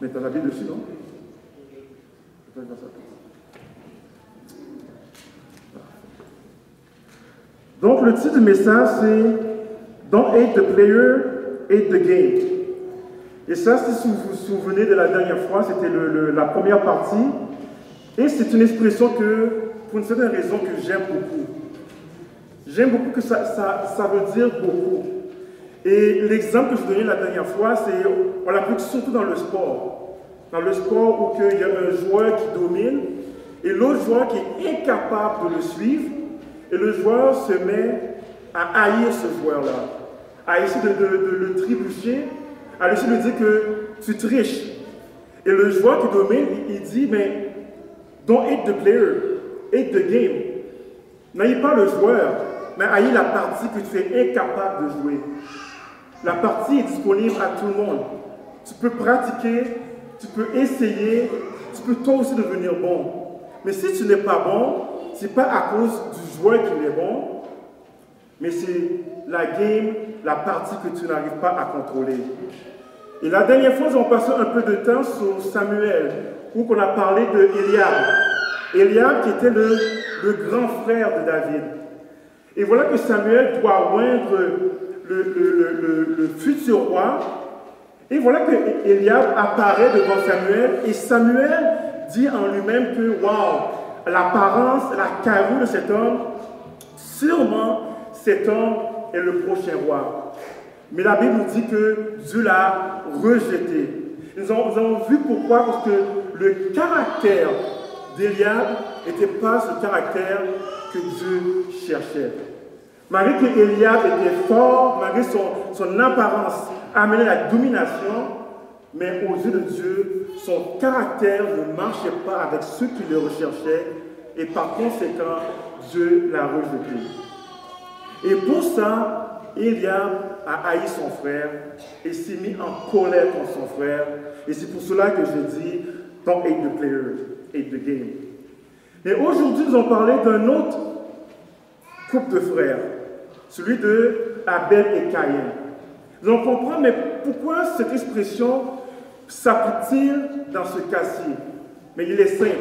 Mais tu as la Bible dessus, non? Donc, le titre du message, c'est Don't hate the player, hate the game. Et ça, si vous vous souvenez de la dernière fois, c'était la première partie. Et c'est une expression que, pour une certaine raison, que j'aime beaucoup. J'aime beaucoup que ça veut dire beaucoup. Et l'exemple que je donnais la dernière fois, on l'applique surtout dans le sport. Dans le sport où il y a un joueur qui domine et l'autre joueur qui est incapable de le suivre. Et le joueur se met à haïr ce joueur-là, à essayer de le trébucher, à essayer de dire que tu triches. Et le joueur qui domine, il dit, mais don't hate the player, hate the game. N'haïs pas le joueur, mais haïs la partie que tu es incapable de jouer. La partie est disponible à tout le monde. Tu peux pratiquer, tu peux essayer, tu peux toi aussi devenir bon. Mais si tu n'es pas bon, ce n'est pas à cause du joueur qui est bon, mais c'est la game, la partie que tu n'arrives pas à contrôler. Et la dernière fois, nous avons passé un peu de temps sur Samuel, où on a parlé de Eliab. Eliab qui était le grand frère de David. Et voilà que Samuel doit oindre le futur roi. Et voilà que Eliab apparaît devant Samuel, et Samuel dit en lui-même que, waouh, l'apparence, la carrure de cet homme, sûrement cet homme est le prochain roi. Mais la Bible nous dit que Dieu l'a rejeté. Nous avons vu pourquoi, parce que le caractère d'Eliab n'était pas ce caractère que Dieu cherchait. Malgré que Eliab était fort, malgré son apparence amenait la domination, mais aux yeux de Dieu, son caractère ne marchait pas avec ceux qui le recherchaient, et par conséquent, Dieu l'a rejeté. Et pour ça, Eliab a haï son frère et s'est mis en colère contre son frère. Et c'est pour cela que je dis, don't hate the player, hate the game. Et aujourd'hui, nous allons parler d'un autre couple de frères, celui de Abel et Caïn. Nous allons comprendre, mais pourquoi cette expression s'applique-t-il dans ce cas-ci? Mais il est simple.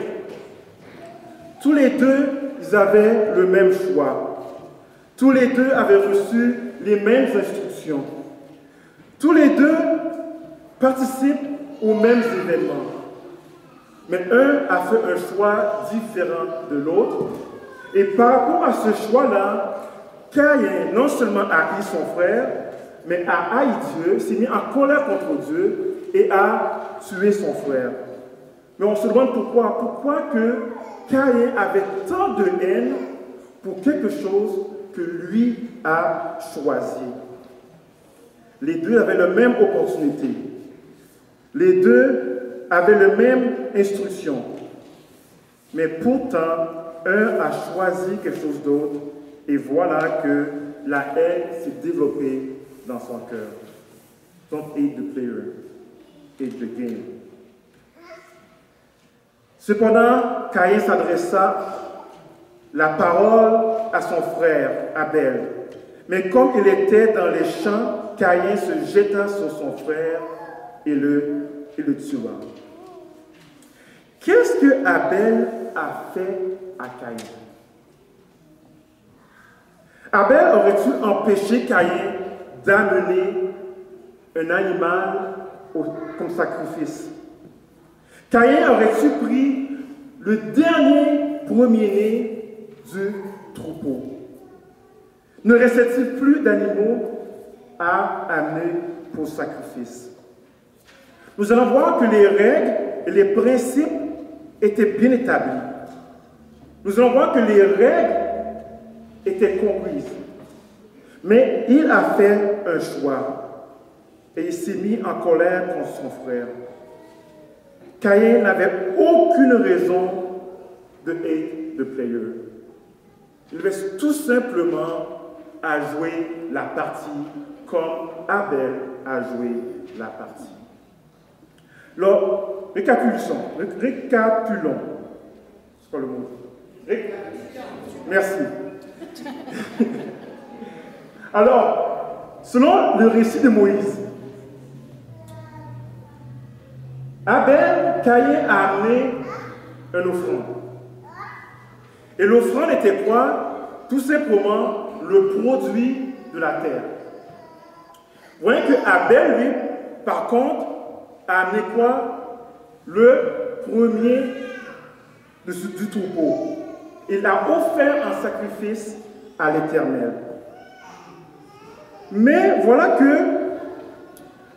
Tous les deux, ils avaient le même choix. Tous les deux avaient reçu les mêmes instructions. Tous les deux participent aux mêmes événements. Mais un a fait un choix différent de l'autre. Et par rapport à ce choix-là, Caïn non seulement a haï son frère, mais a haï Dieu, s'est mis en colère contre Dieu et a tué son frère. Mais on se demande pourquoi. Pourquoi que Caïn avait tant de haine pour quelque chose que lui a choisi. Les deux avaient la même opportunité. Les deux avaient la même instruction. Mais pourtant, un a choisi quelque chose d'autre. Et voilà que la haine s'est développée dans son cœur. Don't hate the player, hate the game. Cependant, Caïn s'adressa la parole à son frère Abel. Mais comme il était dans les champs, Caïn se jeta sur son frère et le tua. Qu'est-ce que Abel a fait à Caïn? Abel aurait-il empêché Caïn d'amener un animal comme sacrifice? Caïn aurait-il pris le dernier premier-né du troupeau? Ne restait-il plus d'animaux à amener pour sacrifice? Nous allons voir que les règles et les principes étaient bien établis. Nous allons voir que les règles étaient comprises. Mais il a fait un choix et il s'est mis en colère contre son frère. Caïn n'avait aucune raison de hate the player. Il reste tout simplement à jouer la partie comme Abel a joué la partie. Alors, récapitulons. C'est quoi le mot? Merci. Alors, selon le récit de Moïse, Abel, Caïn a amené un offrande. Et l'offrande était quoi? Tout simplement le produit de la terre. Vous voyez que Abel, lui, par contre, a amené quoi? Le premier du troupeau. Il a offert un sacrifice à l'Éternel. Mais voilà que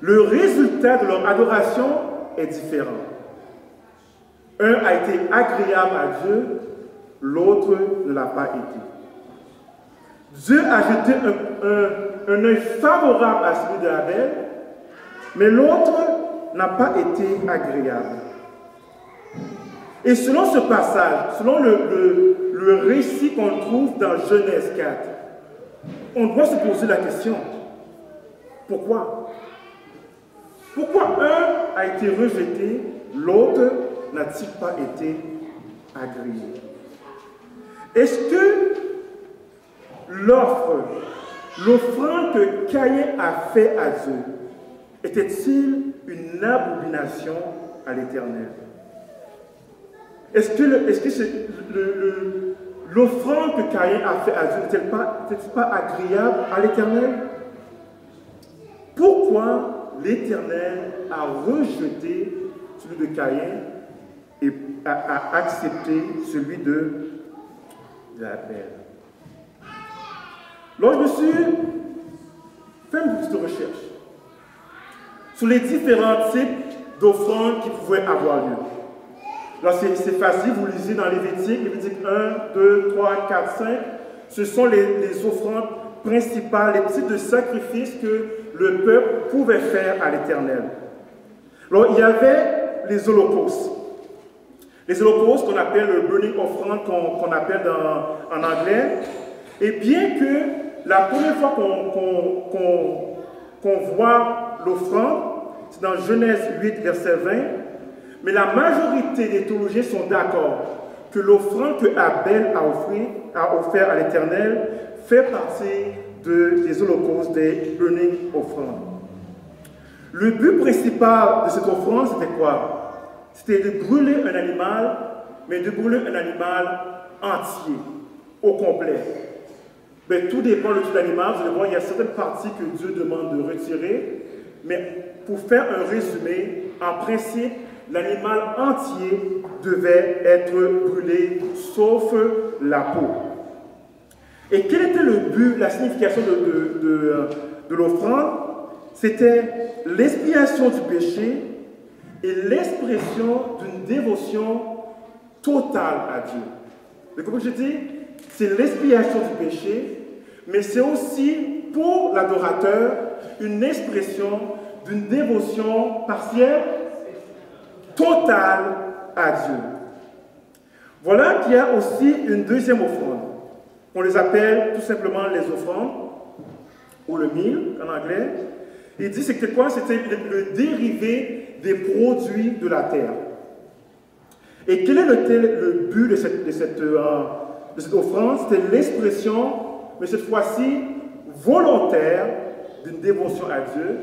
le résultat de leur adoration est différent. Un a été agréable à Dieu, l'autre ne l'a pas été. Dieu a jeté un œil favorable à celui d'Abel, mais l'autre n'a pas été agréable. Et selon ce passage, selon le récit qu'on trouve dans Genèse 4, on doit se poser la question, pourquoi? Pourquoi un a été rejeté, l'autre n'a-t-il pas été agréé? Est-ce que l'offrande que Caïn a fait à Dieu était-il une abomination à l'Éternel? Est-ce que l'offrande que Caïn a fait à Dieu n'était-elle pas agréable à l'Éternel? Pourquoi l'Éternel a rejeté celui de Caïn et a accepté celui d'Abel? Alors je me suis fait une petite recherche sur les différents types d'offrandes qui pouvaient avoir lieu. Alors c'est facile, vous lisez dans Lévitique 1, 2, 3, 4, 5. Ce sont les offrandes principales, les types de sacrifices que le peuple pouvait faire à l'Éternel. Alors il y avait les holocaustes. Les holocaustes qu'on appelle le burning offrande, qu'on appelle en anglais. Et bien que la première fois qu'on voit l'offrande, c'est dans Genèse 8, verset 20, mais la majorité des théologiens sont d'accord que l'offrande que Abel a offert à l'Éternel fait partie des holocaustes, des burning offrandes. Le but principal de cette offrande, c'était quoi? C'était de brûler un animal, mais de brûler un animal entier, au complet. Mais tout dépend du type d'animal. Vous allez voir, il y a certaines parties que Dieu demande de retirer, mais pour faire un résumé, en principe, l'animal entier devait être brûlé, sauf la peau. Et quel était le but, la signification de l'offrande? C'était l'expiation du péché et l'expression d'une dévotion totale à Dieu. Donc, comme je dis, c'est l'expiation du péché, mais c'est aussi pour l'adorateur une expression d'une dévotion partielle, totale à Dieu. Voilà qu'il y a aussi une deuxième offrande. On les appelle tout simplement les offrandes, ou le meal en anglais. Il dit c'était quoi? C'était le dérivé des produits de la terre. Et quel est le but de cette offrande? C'était l'expression, mais cette fois-ci volontaire, d'une dévotion à Dieu,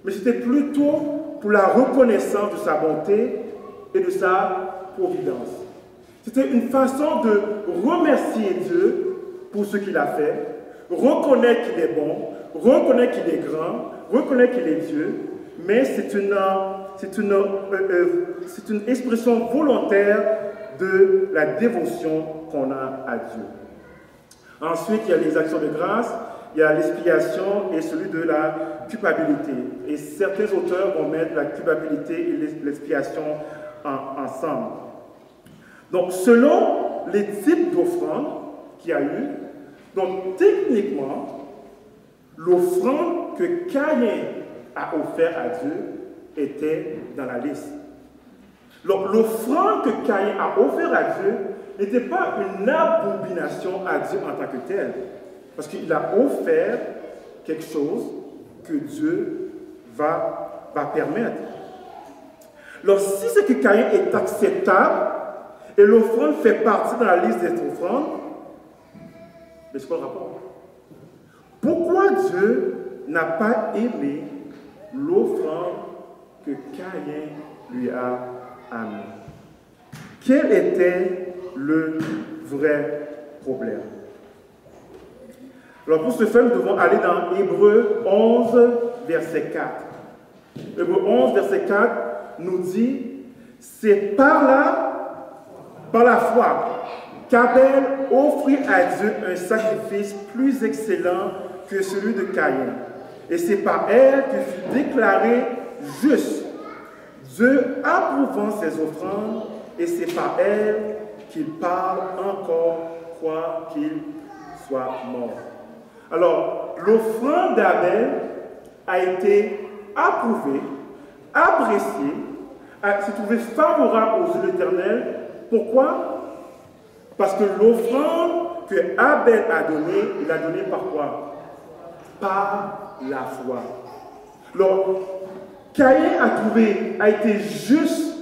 mais c'était plutôt pour la reconnaissance de sa bonté et de sa providence. C'était une façon de remercier Dieu pour ce qu'il a fait, reconnaître qu'il est bon, reconnaître qu'il est grand, reconnaître qu'il est Dieu, mais c'est une expression volontaire de la dévotion qu'on a à Dieu. Ensuite, il y a les actions de grâce, il y a l'expiation et celui de la culpabilité. Et certains auteurs vont mettre la culpabilité et l'expiation ensemble. Donc, selon les types d'offrandes qu'il y a eu, donc techniquement, l'offrande que Caïn a offerte à Dieu était dans la liste. Donc, l'offrande que Caïn a offerte à Dieu n'était pas une abomination à Dieu en tant que tel, parce qu'il a offert quelque chose que Dieu va permettre. Alors, si ce que Caïn est acceptable et l'offrande fait partie de la liste des offrandes, mais c'est quoi le rapport? Pourquoi Dieu n'a pas aimé l'offrande que Caïn lui a amené. Quel était le vrai problème? Alors pour ce faire, nous devons aller dans Hébreux 11, verset 4. Hébreux 11, verset 4 nous dit, c'est par la foi, qu'Abel offrit à Dieu un sacrifice plus excellent que celui de Caïn. Et c'est par elle qu'il fut déclaré juste, Dieu approuvant ses offrandes, et c'est par elle qu'il parle encore, quoi qu'il soit mort. Alors, l'offrande d'Abel a été approuvée, appréciée, s'est trouvée favorable aux yeux de l'Éternel. Pourquoi? Parce que l'offrande que Abel a donnée, il l'a donnée par quoi? Par la foi. Alors, Caïn a été juste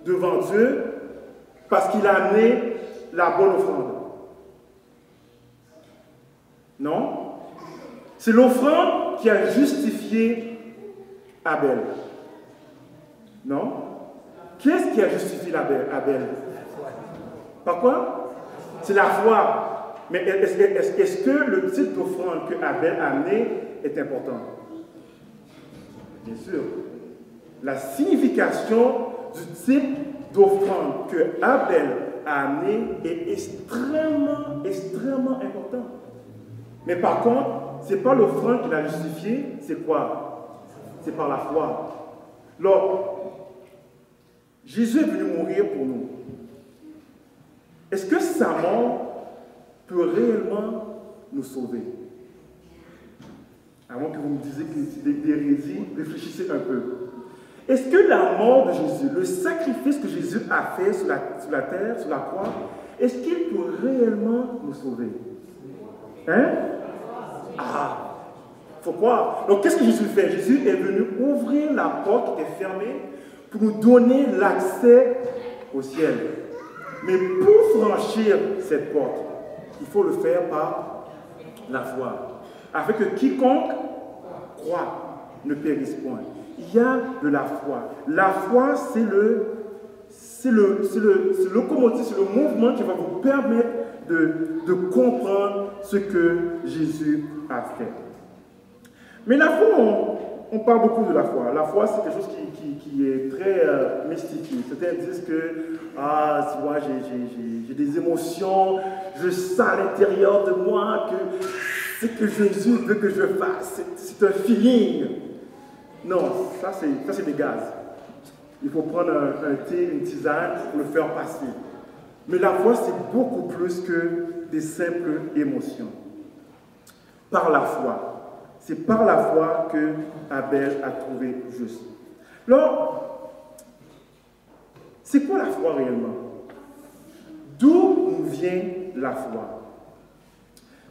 devant Dieu parce qu'il a amené la bonne offrande. Non? C'est l'offrande qui a justifié Abel. Non? Qu'est-ce qui a justifié Abel? Par quoi? C'est la foi. Mais est-ce que le type d'offrande que Abel a amené est important? Bien sûr. La signification du type d'offrande que Abel a amené est extrêmement, extrêmement importante. Mais par contre, ce n'est pas l'offrande qui l'a justifié, c'est quoi? C'est par la foi. Alors, Jésus est venu mourir pour nous. Est-ce que sa mort peut réellement nous sauver? Avant que vous me disiez que c'est des hérésies, réfléchissez un peu. Est-ce que la mort de Jésus, le sacrifice que Jésus a fait sur la terre, sur la croix, est-ce qu'il peut réellement nous sauver? Hein? Ah! Il faut croire. Donc, qu'est-ce que Jésus fait? Jésus est venu ouvrir la porte qui était fermée pour nous donner l'accès au ciel. Mais pour franchir cette porte, il faut le faire par la foi. Afin que quiconque croit ne périsse point. Il y a de la foi. La foi, c'est le locomotive, c'est le mouvement qui va vous permettre de comprendre ce que Jésus a fait. Mais la foi, on parle beaucoup de la foi. La foi, c'est quelque chose qui est très mystifié. Certains disent que, tu vois, j'ai des émotions, je sens à l'intérieur de moi que ce que Jésus veut que je fasse, c'est un feeling. Non, ça c'est des gaz. Il faut prendre un thé, une tisane pour le faire passer. Mais la foi, c'est beaucoup plus que des simples émotions. Par la foi. C'est par la foi que Abel a trouvé juste. Alors, c'est quoi la foi réellement? D'où nous vient la foi?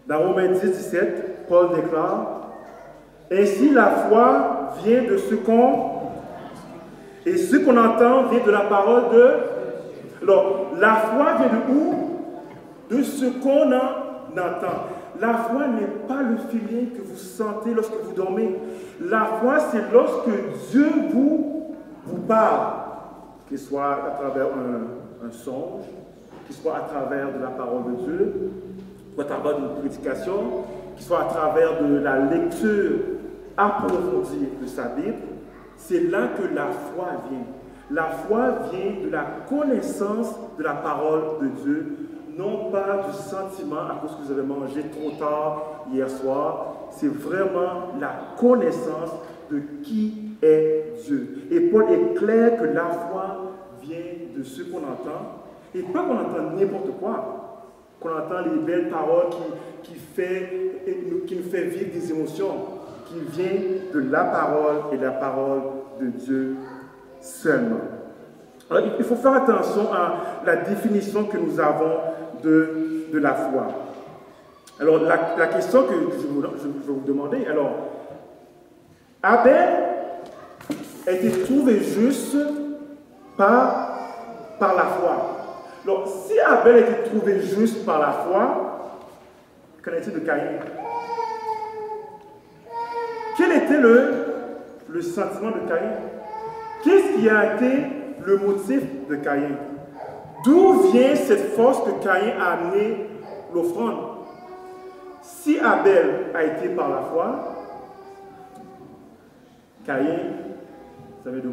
Dans Romains 10, 17, Paul déclare, « Ainsi la foi vient de ce qu'on... Et ce qu'on entend vient de la parole de... » Alors, la foi vient de où? De ce qu'on entend. La foi n'est pas le feeling que vous sentez lorsque vous dormez. La foi, c'est lorsque Dieu vous parle, qu'il soit à travers un songe, qu'il soit à travers de la parole de Dieu, soit à travers d'une prédication, qu'il soit à travers de la lecture approfondie de sa Bible. C'est là que la foi vient. La foi vient de la connaissance de la parole de Dieu, non pas du sentiment à cause que vous avez mangé trop tard hier soir. C'est vraiment la connaissance de qui est Dieu. Et Paul est clair que la foi vient de ce qu'on entend, et pas qu'on entend n'importe quoi, qu'on entend les belles paroles qui nous fait vivre des émotions, qui vient de la parole et de la parole de Dieu seulement. Alors, il faut faire attention à la définition que nous avons de la foi. Alors, la question que je vais vous demander, alors, Abel a été trouvé juste par la foi. Alors, si Abel a été trouvé juste par la foi, qu'en est-il de Caïn? Quel était le sentiment de Caïn? Qu'est-ce qui a été le motif de Caïn. D'où vient cette force que Caïn a amené l'offrande? Si Abel a été par la foi, Caïn, ça vient de où?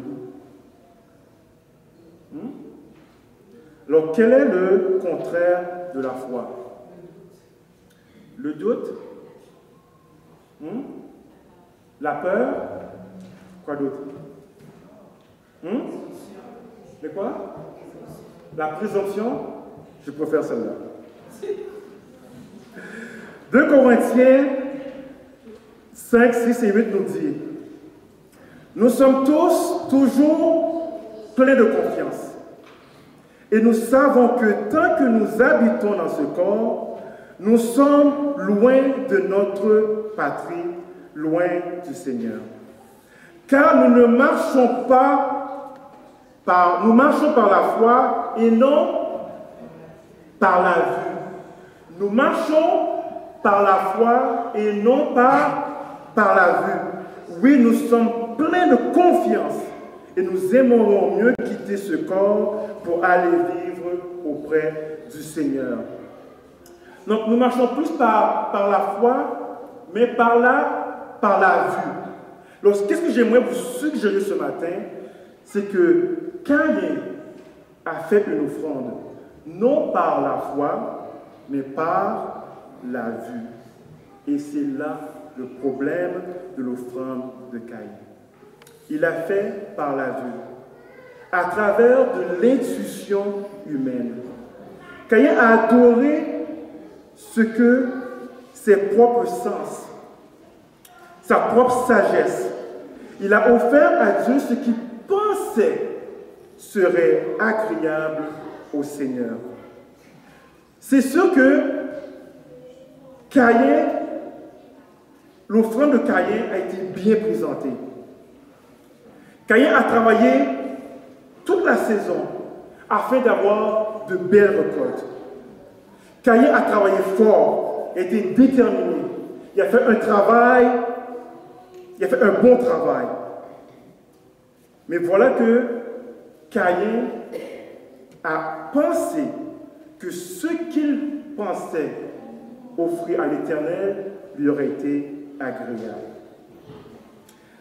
Alors, quel est le contraire de la foi? Le doute? La peur? Quoi d'autre? Mais quoi? La présomption? Je préfère celle-là. 2 Corinthiens 5, 6 et 8 nous dit: nous sommes tous toujours pleins de confiance. Et nous savons que tant que nous habitons dans ce corps, nous sommes loin de notre patrie, loin du Seigneur. Car nous ne marchons pas nous marchons par la foi et non par la vue. Nous marchons par la foi et non par la vue. Oui, nous sommes pleins de confiance et nous aimerons mieux quitter ce corps pour aller vivre auprès du Seigneur. Donc nous marchons plus par la foi, mais par la vue. Alors, qu'est-ce que j'aimerais vous suggérer ce matin? C'est que Caïn a fait une offrande, non par la foi, mais par la vue. Et c'est là le problème de l'offrande de Caïn. Il a fait par la vue, à travers de l'intuition humaine. Caïn a adoré ce que ses propres sens, sa propre sagesse. Il a offert à Dieu ce qu'il pensait serait agréable au Seigneur. C'est sûr que Caïn, l'offrande de Caïn a été bien présentée. Caïn a travaillé toute la saison afin d'avoir de belles récoltes. Caïn a travaillé fort, était déterminé. Il a fait un travail, il a fait un bon travail. Mais voilà que Caïn a pensé que ce qu'il pensait offrir à l'Éternel lui aurait été agréable.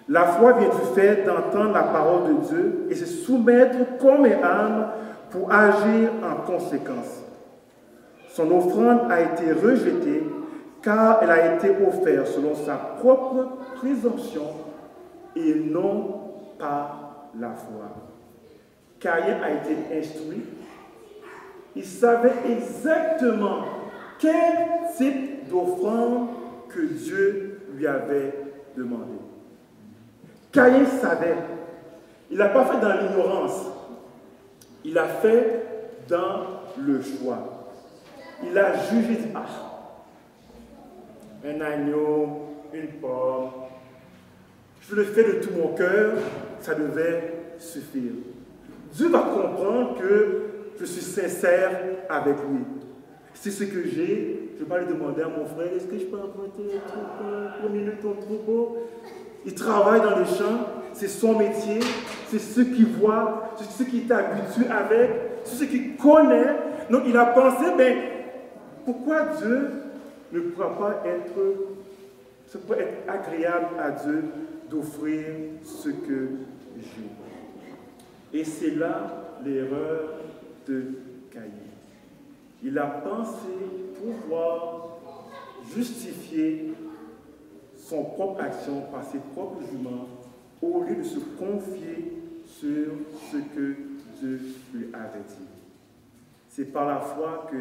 La foi vient du fait d'entendre la parole de Dieu et se soumettre comme et âme pour agir en conséquence. Son offrande a été rejetée car elle a été offerte selon sa propre présomption et non par la foi. Caïn a été instruit. Il savait exactement quel type d'offrande que Dieu lui avait demandé. Caïn savait. Il n'a pas fait dans l'ignorance. Il a fait dans le choix. Il a jugé, dit, un agneau, une pomme, je le fais de tout mon cœur, ça devait suffire. Dieu va comprendre que je suis sincère avec lui. C'est ce que j'ai. Je ne vais pas lui demander à mon frère, est-ce que je peux emprunter un troupeau, pour minute ton troupeau? Il travaille dans les champs, c'est son métier, c'est ce qu'il voit, c'est ce qu'il est habitué avec, c'est ce qu'il connaît. Donc il a pensé, pourquoi Dieu ne pourra pas ça pourrait être agréable à Dieu d'offrir ce que j'ai. Et c'est là l'erreur de Caïn. Il a pensé pouvoir justifier son propre action par ses propres jugements au lieu de se confier sur ce que Dieu lui avait dit. C'est par la foi que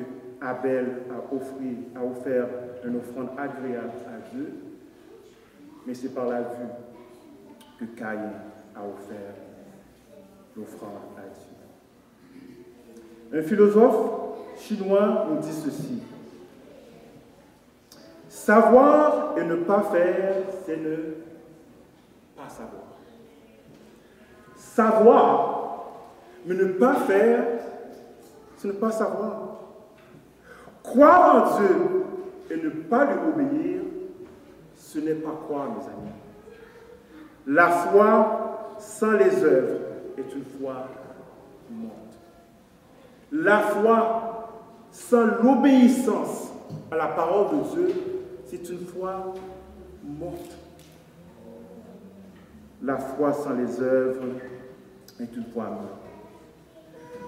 Abel a offert une offrande agréable à Dieu, mais c'est par la vue que Caïn a offert l'offrande à Dieu. Un philosophe chinois nous dit ceci: savoir et ne pas faire, c'est ne pas savoir. Savoir, mais ne pas faire, c'est ne pas savoir. Croire en Dieu et ne pas lui obéir, ce n'est pas croire, mes amis. La foi sans les œuvres est une foi morte. La foi sans l'obéissance à la parole de Dieu, c'est une foi morte. La foi sans les œuvres est une foi morte.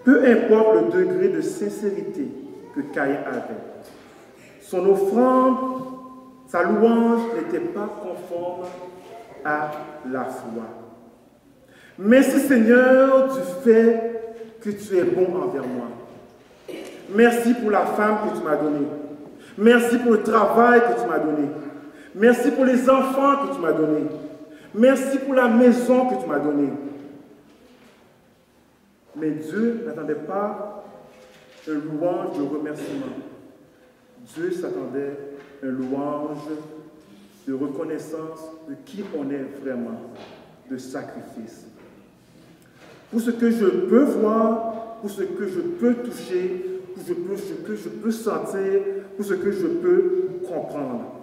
Peu importe le degré de sincérité que Caïn avait, son offrande, sa louange n'était pas conforme à la foi. Merci Seigneur du fait que tu es bon envers moi. Merci pour la femme que tu m'as donnée. Merci pour le travail que tu m'as donné. Merci pour les enfants que tu m'as donnés. Merci pour la maison que tu m'as donnée. Mais Dieu n'attendait pas un louange de remerciement. Dieu s'attendait à un louange de reconnaissance de qui on est vraiment, de sacrifice. Pour ce que je peux voir, pour ce que je peux toucher, pour ce que je peux sentir, pour ce que je peux comprendre.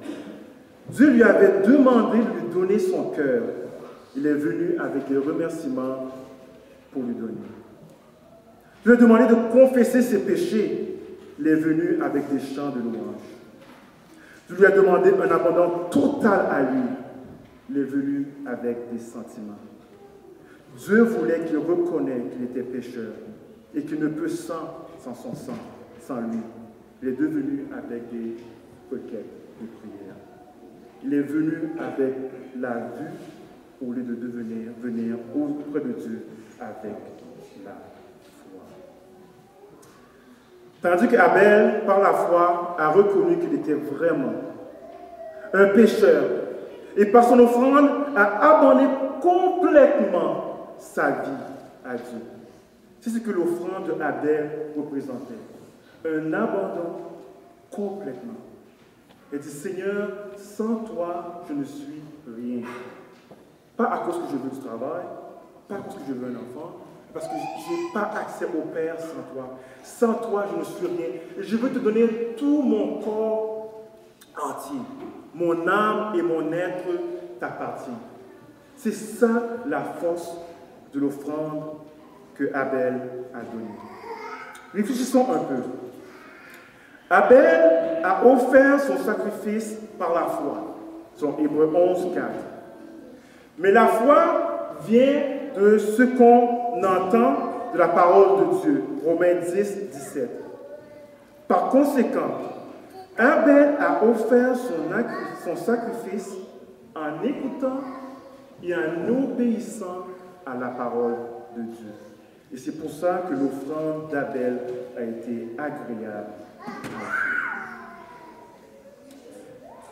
Dieu lui avait demandé de lui donner son cœur. Il est venu avec des remerciements pour lui donner. Dieu lui a demandé de confesser ses péchés. Il est venu avec des chants de louange. Dieu lui a demandé un abandon total à lui. Il est venu avec des sentiments. Dieu voulait qu'il reconnaisse qu'il était pécheur et qu'il ne peut sans son sang, sans lui. Il est devenu avec des requêtes de prière. Il est venu avec la vue au lieu de venir auprès de Dieu avec la foi. Tandis qu'Abel, par la foi, a reconnu qu'il était vraiment un pécheur et par son offrande a abandonné complètement sa vie à Dieu. C'est ce que l'offrande d'Abel représentait. Un abandon complètement. Il dit, Seigneur, sans toi, je ne suis rien. Pas à cause que je veux du travail, pas à cause que je veux un enfant, parce que je n'ai pas accès au Père sans toi. Sans toi, je ne suis rien. Et je veux te donner tout mon corps entier. Mon âme et mon être t'appartiennent. C'est ça la force de l'offrande que Abel a donnée. Réfléchissons un peu. Abel a offert son sacrifice par la foi. Son Hébreux 11, 4. Mais la foi vient de ce qu'on entend de la parole de Dieu. Romains 10, 17. Par conséquent, Abel a offert son sacrifice en écoutant et en obéissant à la parole de Dieu. Et c'est pour ça que l'offrande d'Abel a été agréable.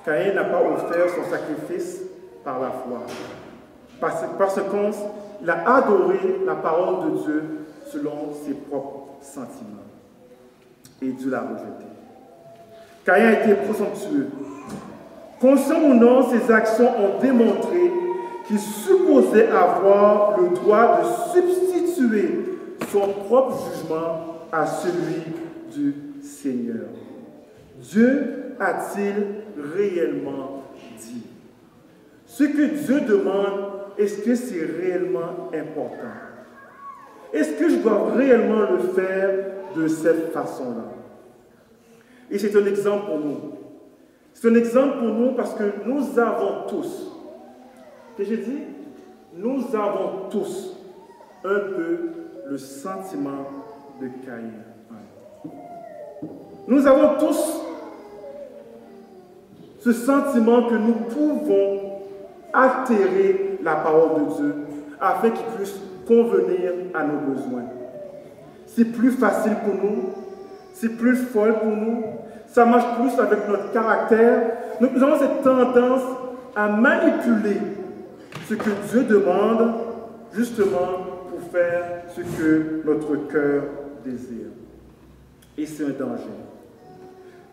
Caïn n'a pas offert son sacrifice par la foi. Parce qu'il a adoré la parole de Dieu selon ses propres sentiments. Et Dieu l'a rejeté. Caïn a été présomptueux. Conscient ou non, ses actions ont démontré qu'il supposait avoir le droit de substituer son propre jugement à celui du Seigneur. Dieu a-t-il réellement dit? Ce que Dieu demande, est-ce que c'est réellement important? Est-ce que je dois réellement le faire de cette façon-là? Et c'est un exemple pour nous. C'est un exemple pour nous parce que nous avons tous, que j'ai dit, nous avons tous un peu le sentiment de Caïn. Nous avons tous ce sentiment que nous pouvons altérer la parole de Dieu afin qu'il puisse convenir à nos besoins. C'est plus facile pour nous, c'est plus fort pour nous, ça marche plus avec notre caractère. Nous avons cette tendance à manipuler ce que Dieu demande justement pour faire ce que notre cœur désire. Et c'est un danger.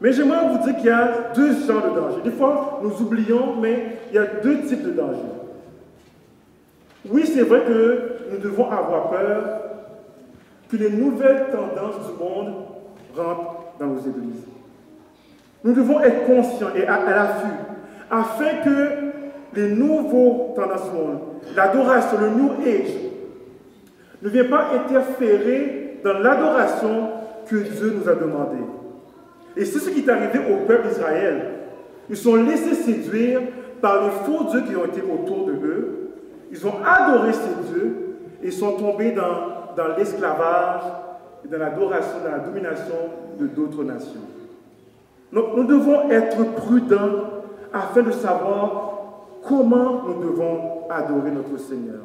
Mais j'aimerais vous dire qu'il y a deux genres de dangers. Des fois, nous oublions, mais il y a deux types de dangers. Oui, c'est vrai que nous devons avoir peur que les nouvelles tendances du monde rentrent dans nos églises. Nous devons être conscients et à l'affût, afin que les nouveaux tendances du monde, l'adoration, le New Age, ne vient pas interférer dans l'adoration que Dieu nous a demandé. Et c'est ce qui est arrivé au peuple d'Israël. Ils sont laissés séduire par les faux dieux qui ont été autour de eux. Ils ont adoré ces dieux et sont tombés dans l'esclavage et dans l'adoration, dans la domination de d'autres nations. Donc nous devons être prudents afin de savoir comment nous devons adorer notre Seigneur.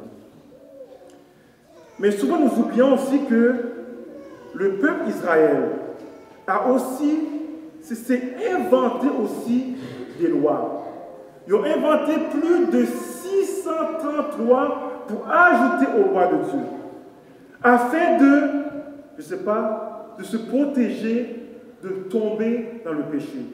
Mais souvent nous oublions aussi que le peuple d'Israël s'est inventé aussi des lois. Ils ont inventé plus de 630 lois pour ajouter aux lois de Dieu, afin de se protéger de tomber dans le péché.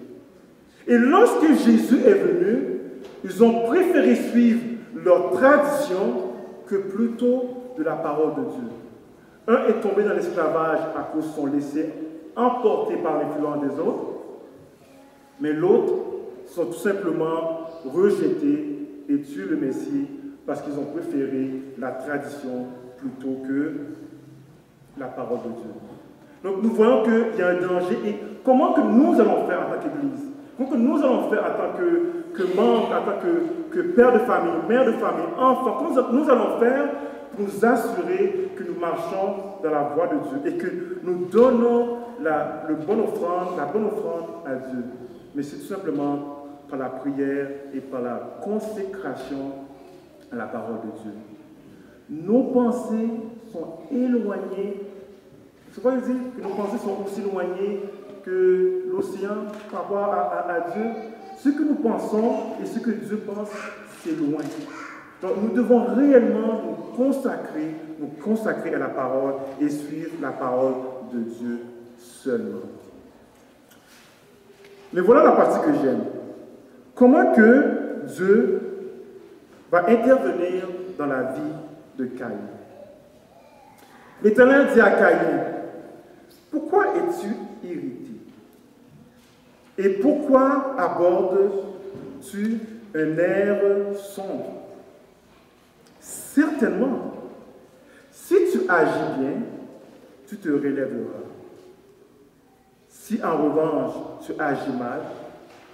Et lorsque Jésus est venu, ils ont préféré suivre leur tradition que plutôt de la parole de Dieu. Un est tombé dans l'esclavage à cause de son laissé emporté par l'influence des autres, mais l'autre sont tout simplement rejetés et tuent le Messie parce qu'ils ont préféré la tradition plutôt que la parole de Dieu. Donc nous voyons qu'il y a un danger. Et comment que nous allons faire en tant qu'Église? Comment que nous allons faire en tant que membres, en tant que père de famille, mère de famille, enfants? Comment nous allons faire pour nous assurer que nous marchons dans la voie de Dieu et que nous donnons la bonne offrande à Dieu? Mais c'est tout simplement par la prière et par la consécration à la parole de Dieu. Nos pensées sont éloignées. C'est quoi dire que nos pensées sont aussi éloignées que l'océan par rapport à Dieu? Ce que nous pensons et ce que Dieu pense, c'est loin. Donc nous devons réellement nous consacrer à la parole et suivre la parole de Dieu seulement. Mais voilà la partie que j'aime. Comment que Dieu va intervenir dans la vie de Caïn? L'Éternel dit à Caïn, « Pourquoi es-tu irrité? Et pourquoi abordes-tu un air sombre? Certainement, si tu agis bien, tu te relèveras. Si en revanche tu agis mal,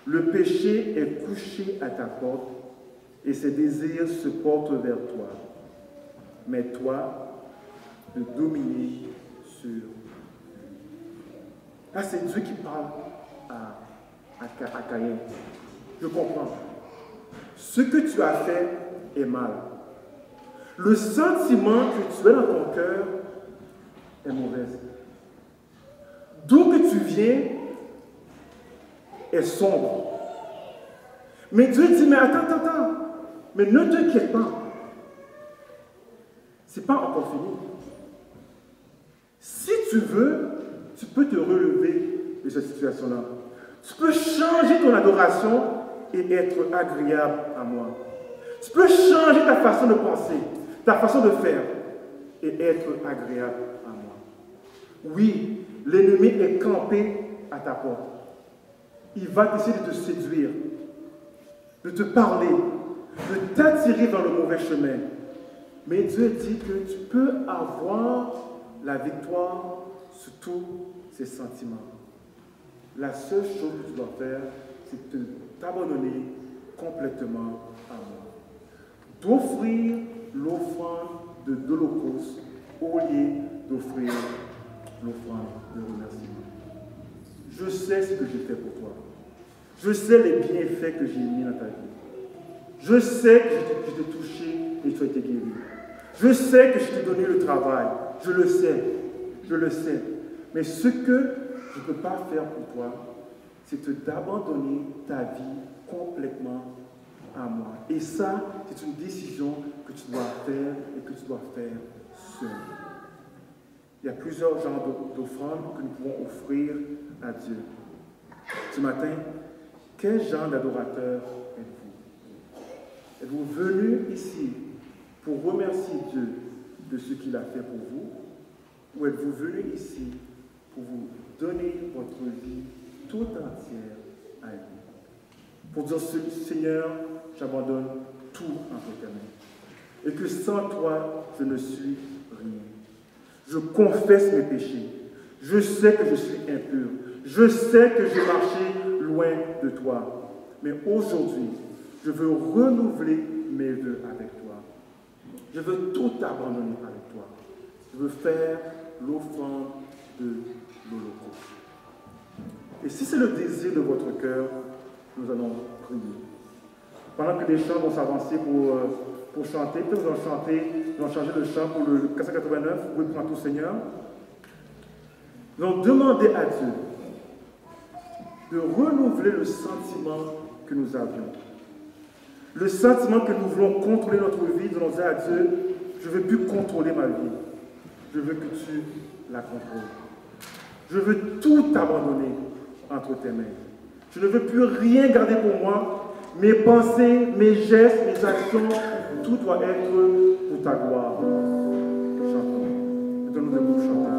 le péché est couché à ta porte et ses désirs se portent vers toi. Mais toi, de dominer sur lui. » Là, c'est Dieu qui parle à Caïn. Je comprends. Ce que tu as fait est mal. Le sentiment que tu as dans ton cœur est mauvais. D'où que tu viens est sombre. Mais Dieu dit, mais attends, mais ne t'inquiète pas. C'est pas encore fini. Si tu veux, tu peux te relever de cette situation-là. Tu peux changer ton adoration et être agréable à moi. Tu peux changer ta façon de penser, ta façon de faire et être agréable à moi. Oui, l'ennemi est campé à ta porte. Il va essayer de te séduire, de te parler, de t'attirer dans le mauvais chemin. Mais Dieu dit que tu peux avoir la victoire sur tous ces sentiments. La seule chose que tu dois faire, c'est t'abandonner complètement à moi. D'offrir l'offrande de l'Holocauste au lieu d'offrir l'offrande de remerciement. Je sais ce que j'ai fait pour toi. Je sais les bienfaits que j'ai mis dans ta vie. Je sais que je t'ai touché et tu as été guéri. Je sais que je t'ai donné le travail. Je le sais. Mais ce que je ne peux pas faire pour toi, c'est d'abandonner ta vie complètement à moi. Et ça, c'est une décision que tu dois faire et que tu dois faire seul. Il y a plusieurs genres d'offrandes que nous pouvons offrir à Dieu. Ce matin, quel genre d'adorateur êtes-vous? Êtes-vous venu ici pour remercier Dieu de ce qu'il a fait pour vous? Ou êtes-vous venu ici pour vous donner votre vie tout entière à lui? Pour dire, Seigneur, j'abandonne tout entre tes mains. Et que sans toi, je ne suis rien. Je confesse mes péchés. Je sais que je suis impur. Je sais que j'ai marché loin de toi. Mais aujourd'hui, je veux renouveler mes vœux avec toi. Je veux tout abandonner avec toi. Je veux faire l'offrande de l'Holocauste. Et si c'est le désir de votre cœur, nous allons prier. Pendant que les chants vont s'avancer pour chanter, peut-être nous allons changer de chant pour le 489, oui, pour tout Seigneur. Nous allons demander à Dieu de renouveler le sentiment que nous avions. Le sentiment que nous voulons contrôler notre vie, nous allons dire à Dieu, je ne veux plus contrôler ma vie. Je veux que tu la contrôles. Je veux tout abandonner entre tes mains. Je ne veux plus rien garder pour moi. Mes pensées, mes gestes, mes actions, tout doit être pour ta gloire. Chantons. Mettons-nous debout, chantons.